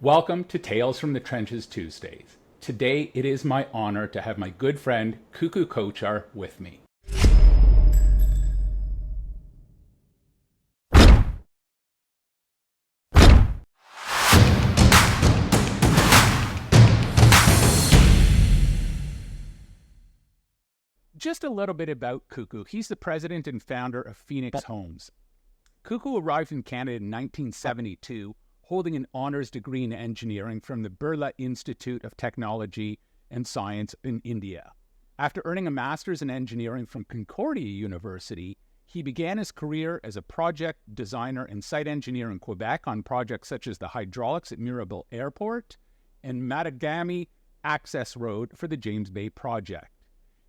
Welcome to Tales from the Trenches Tuesdays. Today it is my honor to have my good friend Cuckoo Kochar with me. Just a little bit about Cuckoo. He's the president and founder of Phoenix Homes. Cuckoo arrived in Canada in 1972, holding an honors degree in engineering from the Birla Institute of Technology and Science in India. After earning a master's in engineering from Concordia University, he began his career as a project designer and site engineer in Quebec on projects such as the hydraulics at Mirabel Airport and Matagami Access Road for the James Bay Project.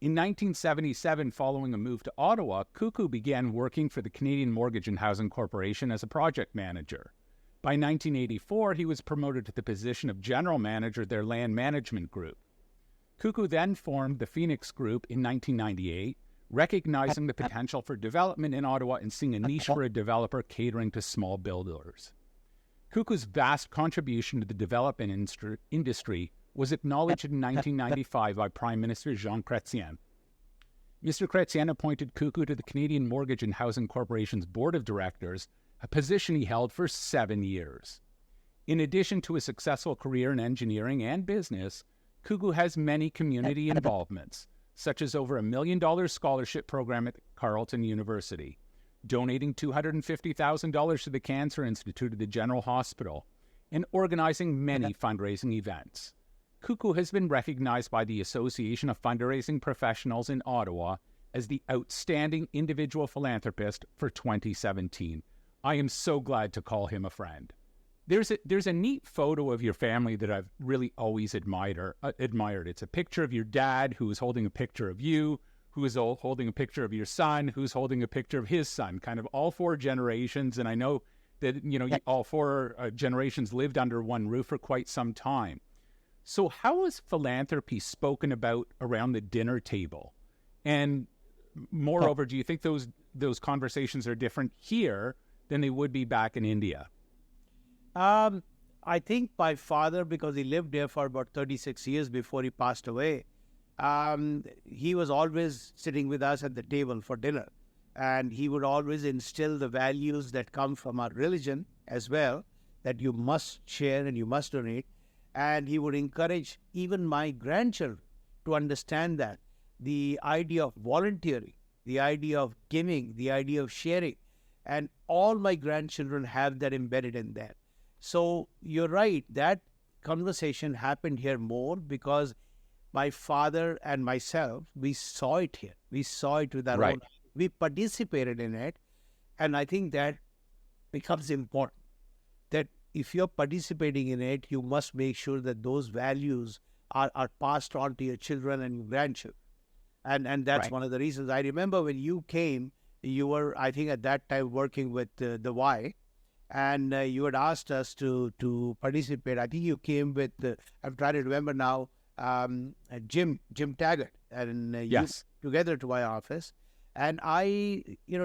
In 1977, following a move to Ottawa, Cuckoo began working for the Canadian Mortgage and Housing Corporation as a project manager. By 1984, he was promoted to the position of general manager of their land management group. Cuckoo then formed the Phoenix Group in 1998, recognizing the potential for development in Ottawa and seeing a niche for a developer catering to small builders. Cuckoo's vast contribution to the development industry was acknowledged in 1995 by Prime Minister Jean Chrétien. Mr. Chrétien appointed Cuckoo to the Canadian Mortgage and Housing Corporation's Board of Directors, a position he held for 7 years. In addition to a successful career in engineering and business, Cuckoo has many community involvements, such as over $1 million scholarship program at Carleton University, donating $250,000 to the Cancer Institute of the General Hospital, and organizing many fundraising events. Cuckoo has been recognized by the Association of Fundraising Professionals in Ottawa as the Outstanding Individual Philanthropist for 2017. I am so glad to call him a friend. There's a neat photo of your family that I've really always admired. It's a picture of your dad who is holding a picture of you, who is holding a picture of your son, who's holding a picture of his son, kind of all four generations. And I know that, all four generations lived under one roof for quite some time. So how is philanthropy spoken about around the dinner table? And moreover, do you think those conversations are different here than they would be back in India? I think my father, because he lived there for about 36 years before he passed away, he was always sitting with us at the table for dinner. And he would always instill the values that come from our religion as well, that you must share and you must donate. And he would encourage even my grandchildren to understand that the idea of volunteering, the idea of giving, the idea of sharing, and all my grandchildren have that embedded in that. So you're right, that conversation happened here more because my father and myself, we saw it here. We saw it with our own eyes. We participated in it. And I think that becomes important, that if you're participating in it, you must make sure that those values are passed on to your children and your grandchildren. And that's one of the reasons. I remember when you came, you were, I think at that time, working with the Y, and you had asked us to participate. I think you came with, I'm trying to remember now, Jim Taggart, and Yes. you together to my office. And I,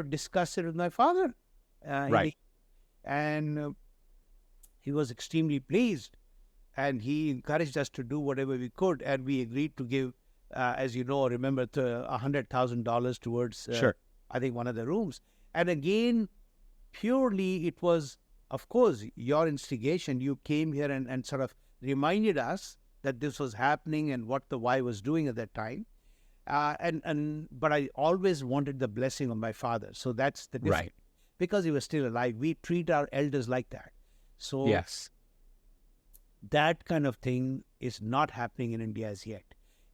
discussed it with my father. And he was extremely pleased, and he encouraged us to do whatever we could, and we agreed to give, as you know, remember, $100,000 towards, I think, one of the rooms. And again, purely it was, of course, your instigation. You came here and sort of reminded us that this was happening and what the Y was doing at that time. But I always wanted the blessing of my father. So that's the difference. Because he was still alive, we treat our elders like that. So Yes. That kind of thing is not happening in India as yet.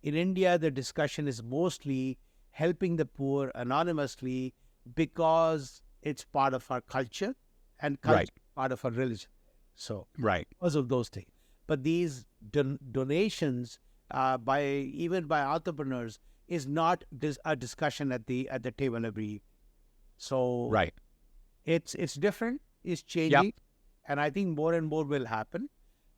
In India, the discussion is mostly helping the poor anonymously because it's part of our culture and culture is part of our religion. So because of those things. But these donations even by entrepreneurs is not a discussion at the table every evening. So it's different, it's changing. Yep. And I think more and more will happen.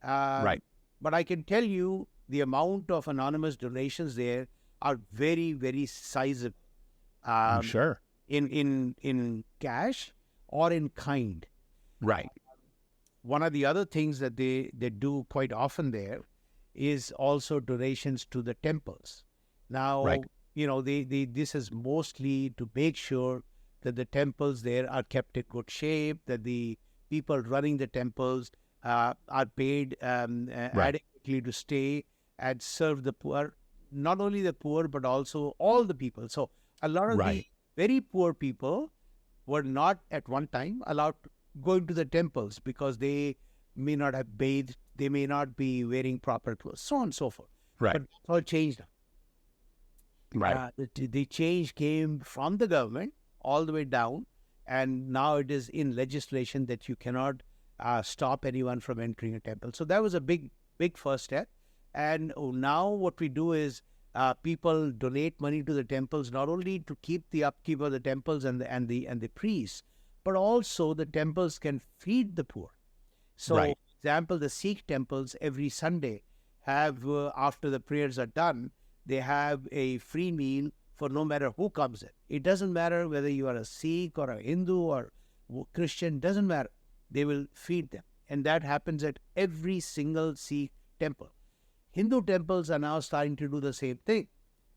But I can tell you the amount of anonymous donations there are very, very sizable. I'm sure. In cash or in kind. one of the other things that they do quite often there is also donations to the temples. Now, Right. this is mostly to make sure that the temples there are kept in good shape, that the people running the temples are paid Right. adequately to stay and serve the poor, not only the poor, but also all the people. So a lot of the Right. very poor people were not at one time allowed to go into the temples because they may not have bathed, they may not be wearing proper clothes, so on and so forth. Right. But it's all changed. Right. The change came from the government all the way down, and now it is in legislation that you cannot stop anyone from entering a temple. So that was a big first step. And now what we do is people donate money to the temples not only to keep the upkeep of the temples and the priests, but also the temples can feed the poor. So, Right. for example, the Sikh temples every Sunday have, after the prayers are done, they have a free meal for no matter who comes in. It doesn't matter whether you are a Sikh or a Hindu or Christian, doesn't matter. They will feed them. And that happens at every single Sikh temple. Hindu temples are now starting to do the same thing.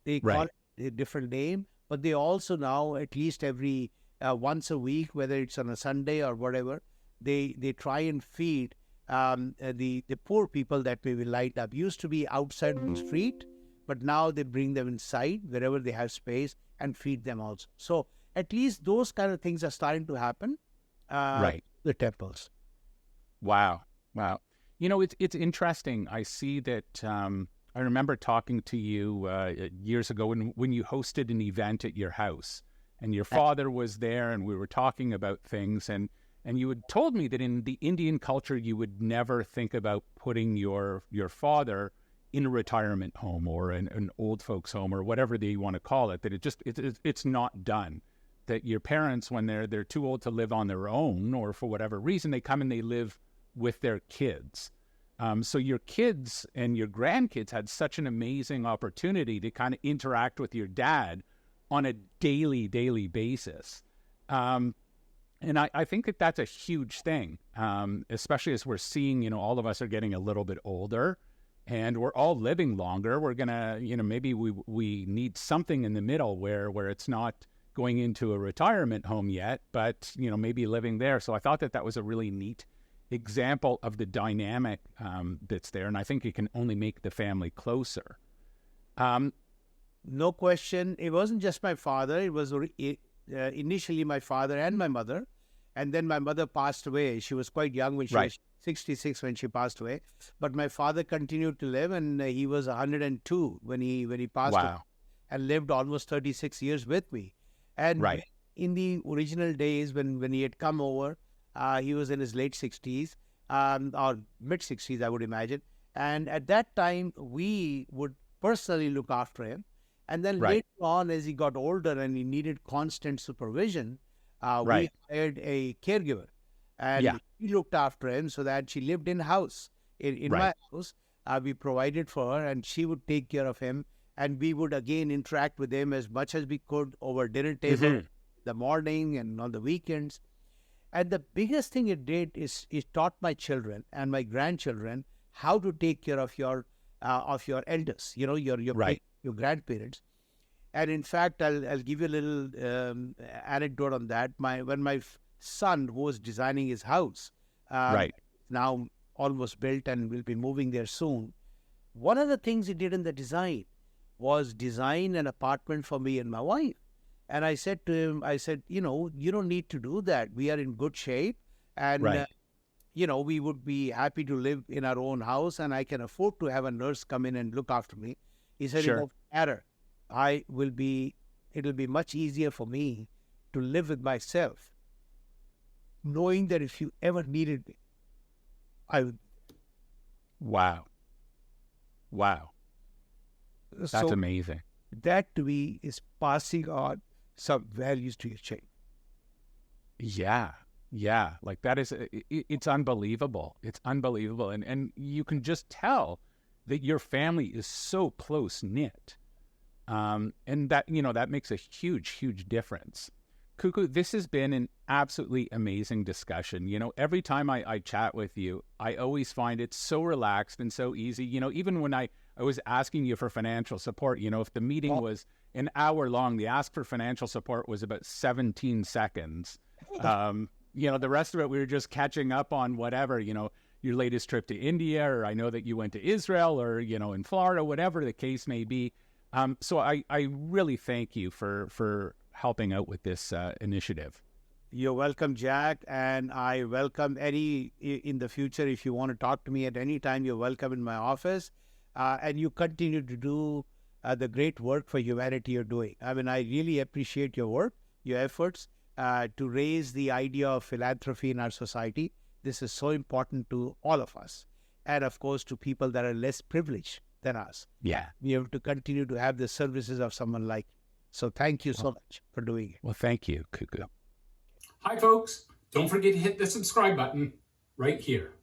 They call Right. it a different name, but they also now, at least every once a week, whether it's on a Sunday or whatever, they try and feed the poor people that may be lined up. Used to be outside on the street, but now they bring them inside wherever they have space and feed them also. So at least those kind of things are starting to happen. Right. The temples. Wow. Wow. It's interesting. I see that I remember talking to you years ago when you hosted an event at your house, and your father was there, and we were talking about things, and you had told me that in the Indian culture you would never think about putting your father in a retirement home or an old folks home or whatever they want to call it. That it's not done. That your parents, when they're too old to live on their own, or for whatever reason, they come and they live with their kids. So your kids and your grandkids had such an amazing opportunity to kind of interact with your dad on a daily basis. And I think that that's a huge thing, especially as we're seeing, all of us are getting a little bit older and we're all living longer. We're going to, maybe we need something in the middle where it's not going into a retirement home yet, but, maybe living there. So I thought that was a really neat example of the dynamic that's there. And I think it can only make the family closer. No question. It wasn't just my father. It was initially my father and my mother. And then my mother passed away. She was quite young when she was 66 when she passed away. But my father continued to live, and he was 102 when he passed away, and lived almost 36 years with me. And in the original days when he had come over, he was in his late 60s or mid 60s, I would imagine. And at that time, we would personally look after him. And then later on, as he got older and he needed constant supervision, we hired a caregiver. And we looked after him so that she lived in house. In my house, we provided for her, and she would take care of him. And we would again interact with him as much as we could over dinner table, in the morning and on the weekends. And the biggest thing it did is it taught my children and my grandchildren how to take care of your elders, your grandparents. And in fact, I'll give you a little anecdote on that. When my son, who was designing his house, now almost built and will be moving there soon, one of the things he did in the design was design an apartment for me and my wife. And I said to him, you don't need to do that. We are in good shape. And, we would be happy to live in our own house, and I can afford to have a nurse come in and look after me. He said, it won't matter. It'll be much easier for me to live with myself, knowing that if you ever needed me, I would. Wow. That's amazing. That to me is passing on some values to your child. Yeah. Like that is, it's unbelievable. It's unbelievable. And you can just tell that your family is so close knit. And that, that makes a huge difference. Cuckoo, this has been an absolutely amazing discussion. Every time I chat with you, I always find it so relaxed and so easy. Even when I was asking you for financial support, if the meeting was an hour long, the ask for financial support was about 17 seconds. The rest of it, we were just catching up on whatever, your latest trip to India, or I know that you went to Israel, or, in Florida, whatever the case may be. So I really thank you for helping out with this initiative. You're welcome, Jack, and I welcome any in the future. If you want to talk to me at any time, you're welcome in my office. And you continue to do the great work for humanity you're doing. I mean, I really appreciate your work, your efforts to raise the idea of philanthropy in our society. This is so important to all of us, and of course to people that are less privileged than us. Yeah. We have to continue to have the services of someone like you. So thank you so much for doing it. Well, thank you, Cuckoo. Hi, folks. Don't forget to hit the subscribe button right here.